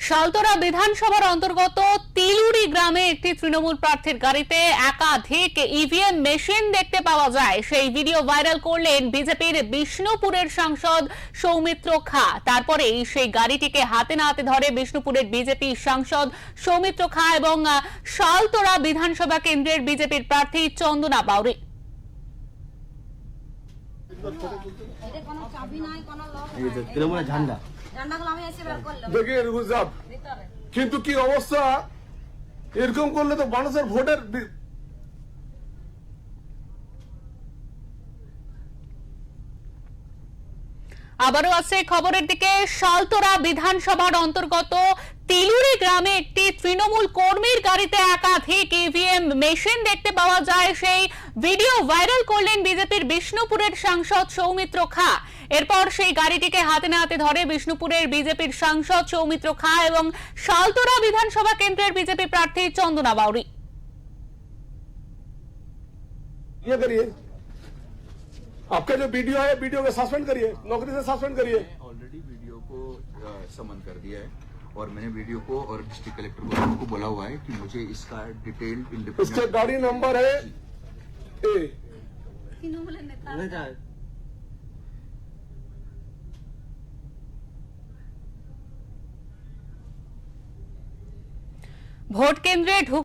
শালতরা বিধানসভার অন্তর্গত তিলুরি গ্রামে একটি তৃণমূল প্রার্থীর গাড়িতে একাধিক ইভিএম মেশিন দেখতে পাওয়া যায়। সেই ভিডিও ভাইরাল করলেন বিজেপির বিষ্ণুপুরের সাংসদ সৌমিত্র খা। তারপরেই সেই গাড়িটিকে হাতে নাতে ধরে বিষ্ণুপুরের বিজেপি সাংসদ সৌমিত্র খা এবং শালতরা বিধানসভা কেন্দ্রের বিজেপির প্রার্থী চন্দনা বাউরি। দেখে গুজরাট কিন্তু কি অবস্থা, এরকম করলে তো মানুষের ভোটের আবারও আছে খবরের দিকে। শালতরা বিধানসভার অন্তর্গত তিলুরি গ্রামে একটি তৃণমূল কর্মীর গাড়িতে একাধিক ইভিএম মেশিন দেখতে পাওয়া যায়। সেই ভিডিও ভাইরাল করলেন বিজেপির বিষ্ণুপুরের সাংসদ সৌমিত্র খা। এরপর সেই গাড়িটিকে হাতে নাতে ধরে বিষ্ণুপুরের বিজেপির সাংসদ সৌমিত্র খা এবং শালতরা বিধানসভা কেন্দ্রের বিজেপি প্রার্থী চন্দনা বাউরি। आपका जो वीडियो है, वीडियो को सस्पेंड करिए, नौकरी से सस्पेंड करिए। ऑलरेडी वीडियो को समन कर दिया है और मैंने वीडियो को और डिस्ट्रिक्ट कलेक्टर को बोला हुआ है कि मुझे इसका डिटेल इसका गाड़ी नंबर है ए ভোট কেন্দ্রে